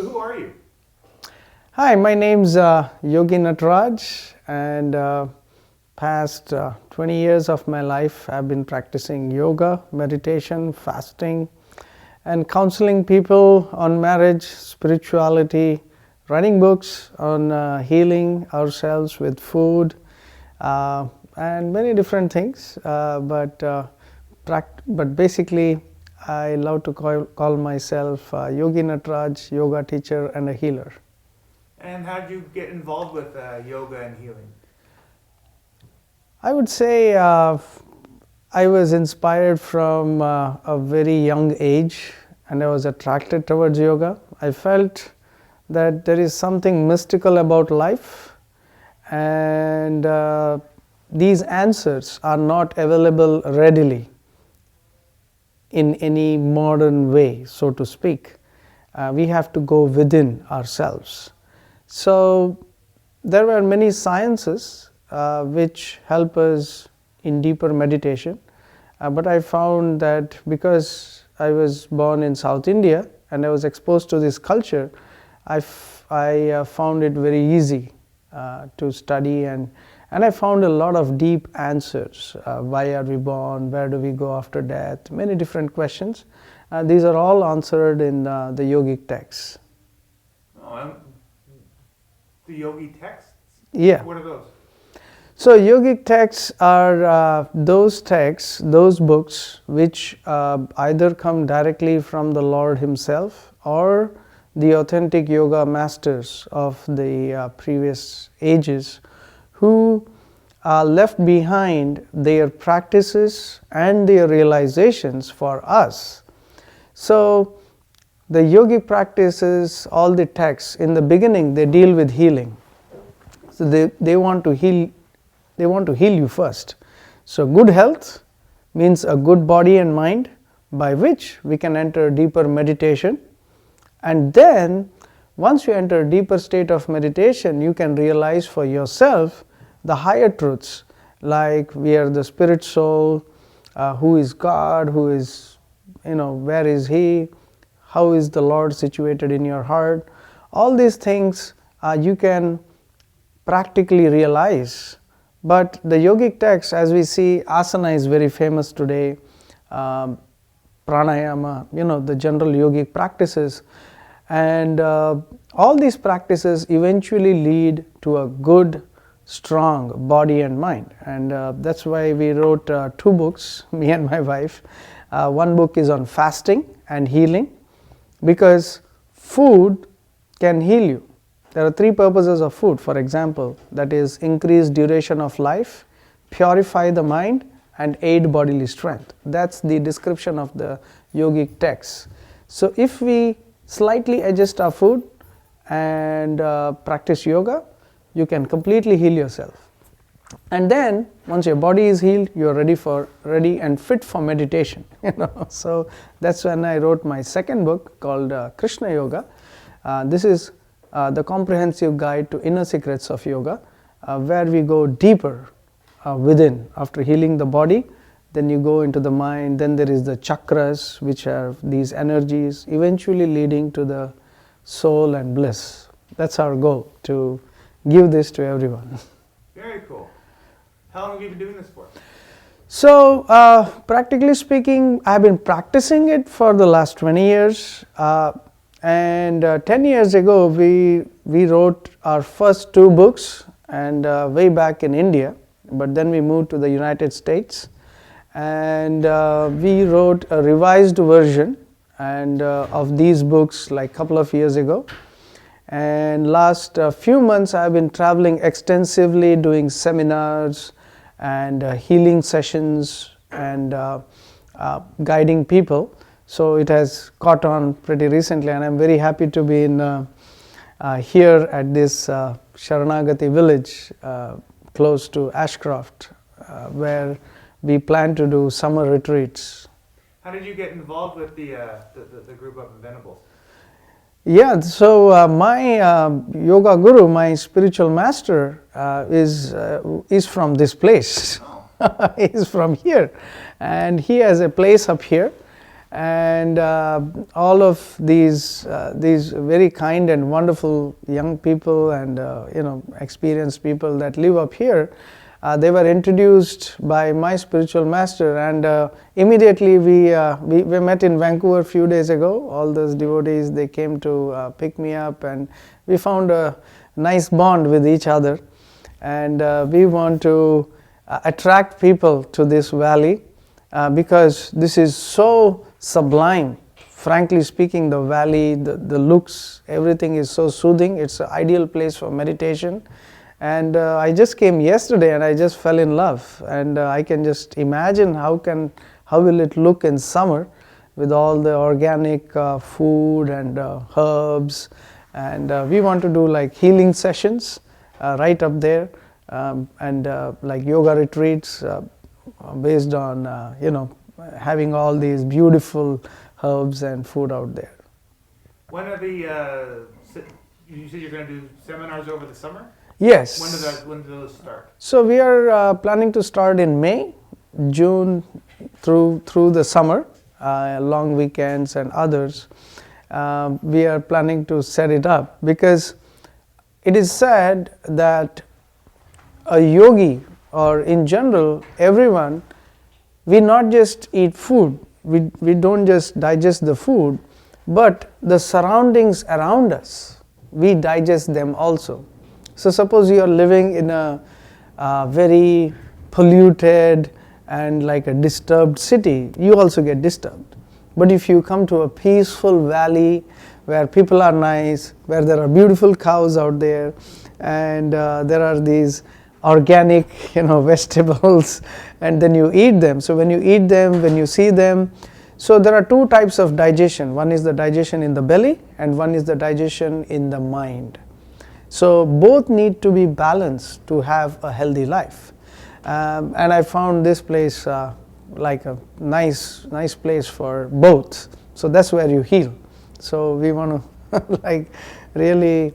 who are you? Hi, my name's Yogi Nataraj, and past 20 years of my life I've been practicing yoga, meditation, fasting, and counseling people on marriage, spirituality, writing books on healing ourselves with food, and many different things. But basically, I love to call myself Yogi Nataraj, yoga teacher and a healer. And how did you get involved with yoga and healing? I would say I was inspired from a very young age, and I was attracted towards yoga. I felt that there is something mystical about life, and these answers are not available readily in any modern way, so to speak. We have to go within ourselves. So there were many sciences which help us in deeper meditation, but I found that because I was born in South India and I was exposed to this culture, I found it very easy to study, and I found a lot of deep answers. Why are we born? Where do we go after death? Many different questions. These are all answered in the yogic texts. The yogi texts? Yeah. What are those? So yogic texts are those texts, those books which either come directly from the Lord Himself or the authentic yoga masters of the previous ages, who left behind their practices and their realizations for us. So the yogic practices, all the texts, in the beginning they deal with healing. So they want to heal you first. So good health means a good body and mind, by which we can enter deeper meditation. And then once you enter a deeper state of meditation, you can realize for yourself the higher truths, like we are the spirit soul, who is God, who is, where is He, how is the Lord situated in your heart. All these things you can practically realize. But the yogic text, as we see, asana is very famous today, pranayama, the general yogic practices, and all these practices eventually lead to a good, strong body and mind. And that's why we wrote 2 books, me and my wife. One book is on fasting and healing, because food can heal you. There are 3 purposes of food, for example, that is increase duration of life, purify the mind, and aid bodily strength. That's the description of the yogic texts. So if we slightly adjust our food and practice yoga, you can completely heal yourself. And then once your body is healed, you are ready and fit for meditation. So that's when I wrote my second book called Krishna Yoga. This is the comprehensive guide to inner secrets of yoga, where we go deeper within. After healing the body, then you go into the mind, then there is the chakras, which are these energies, eventually leading to the soul and bliss. That's our goal, to give this to everyone. Very cool. How long have you been doing this for? So practically speaking, I've been practicing it for the last 20 years. And 10 years ago, we wrote our first 2 books, and way back in India, but then we moved to the United States, and we wrote a revised version and of these books like a couple of years ago. And last few months I've been traveling extensively, doing seminars and healing sessions and guiding people. So it has caught on pretty recently, and I'm very happy to be here at this Sharanagati village close to Ashcroft, where we plan to do summer retreats. How did you get involved with the group of Venables? Yeah, so my yoga guru, my spiritual master, is from this place. Oh. He's from here, and he has a place up here. And all of these very kind and wonderful young people and experienced people that live up here, they were introduced by my spiritual master, and immediately we met in Vancouver a few days ago. All those devotees, they came to pick me up, and we found a nice bond with each other. And we want to attract people to this valley because this is so sublime. Frankly speaking, the valley, the looks, everything is so soothing. It's an ideal place for meditation. And I just came yesterday and I just fell in love. And I can just imagine how will it look in summer with all the organic food and herbs. And we want to do like healing sessions right up there, and like yoga retreats based on having all these beautiful herbs and food out there. When are you said you're going to do seminars over the summer? Yes. When do those start? So we are planning to start in May, June through the summer, long weekends and others. We are planning to set it up because it is said that a yogi, or in general everyone, we not just eat food, we don't just digest the food, but the surroundings around us, we digest them also. So suppose you are living in a very polluted and like a disturbed city, you also get disturbed. But if you come to a peaceful valley where people are nice, where there are beautiful cows out there, and there are these organic vegetables, and then you eat them. So when you eat them, when you see them, so there are two types of digestion. One is the digestion in the belly, and one is the digestion in the mind. So both need to be balanced to have a healthy life. And I found this place like a nice place for both. So that's where you heal. So we want to like really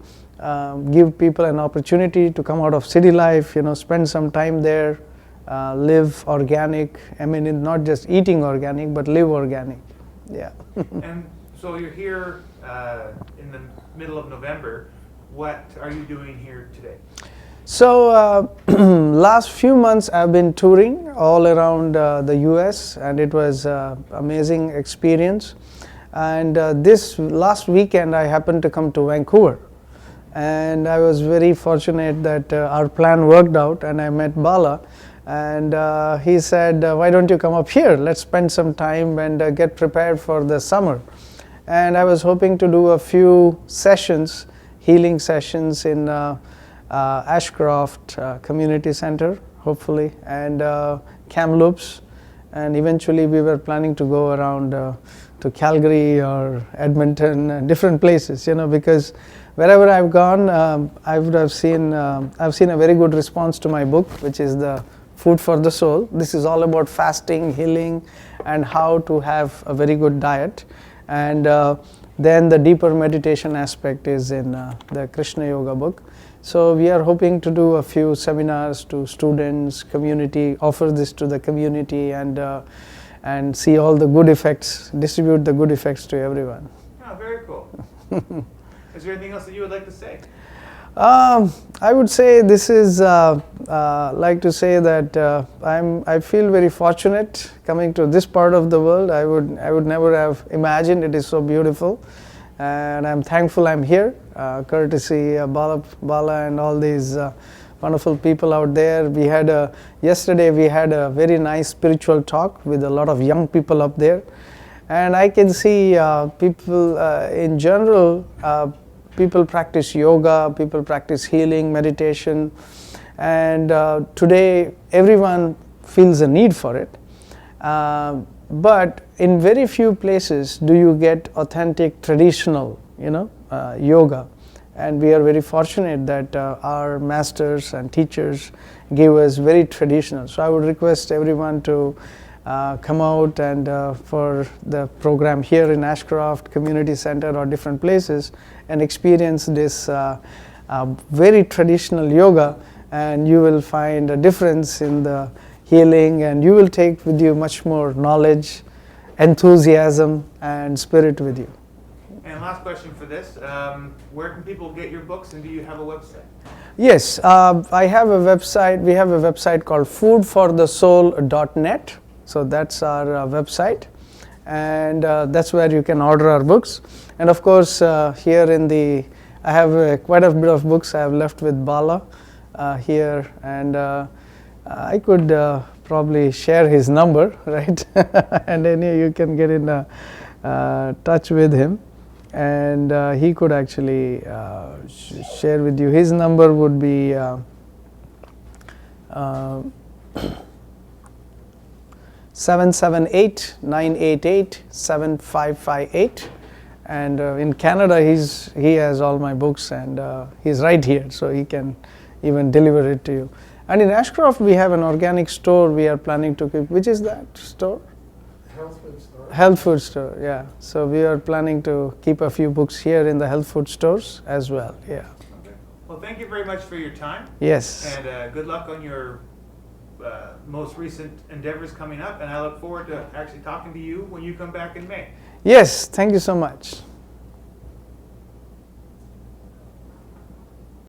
give people an opportunity to come out of city life, spend some time there, live organic. I mean, it's not just eating organic, but live organic. Yeah. And so you're here in the middle of November. What are you doing here today? So last few months I've been touring all around the US, and it was an amazing experience. And this last weekend I happened to come to Vancouver, and I was very fortunate that our plan worked out, and I met Bala, and he said, why don't you come up here, let's spend some time and get prepared for the summer. And I was hoping to do a few sessions, healing sessions in Ashcroft Community Center, hopefully, and Kamloops, and eventually we were planning to go around to Calgary or Edmonton, different places, because wherever I've gone, I've seen a very good response to my book, which is the Food for the Soul. This is all about fasting, healing, and how to have a very good diet. And then the deeper meditation aspect is in the Krishna Yoga book. So we are hoping to do a few seminars to students, community, offer this to the community, and see all the good effects, distribute the good effects to everyone. Oh, very cool. Is there anything else that you would like to say? I would say this is like to say that I feel very fortunate coming to this part of the world. I would never have imagined it is so beautiful, and I'm thankful I'm here, courtesy Bala and all these wonderful people out there. Yesterday we had a very nice spiritual talk with a lot of young people up there, and I can see people in general. People practice yoga, people practice healing, meditation, and today everyone feels a need for it. But in very few places do you get authentic traditional, yoga. And we are very fortunate that our masters and teachers gave us very traditional. So I would request everyone to come out and for the program here in Ashcroft Community Center or different places and experience this very traditional yoga, and you will find a difference in the healing, and you will take with you much more knowledge, enthusiasm and spirit with you. And last question for this, where can people get your books, and do you have a website? Yes, I have a website. We have a website called foodforthesoul.net. So that's our website, and that's where you can order our books. And of course, here I have quite a bit of books I have left with Bala here, and I could probably share his number, right? And then you can get in touch with him, and he could actually share with you. His number would be 778-988-7558, and in Canada he has all my books, and he's right here, so he can even deliver it to you. And in Ashcroft we have an organic store we are planning to keep. Which is that store? Health food store. Health food store, yeah. So we are planning to keep a few books here in the health food stores as well, yeah. Okay. Well, thank you very much for your time. Yes. And good luck on your most recent endeavors coming up, and I look forward to actually talking to you when you come back in May. Yes, thank you so much.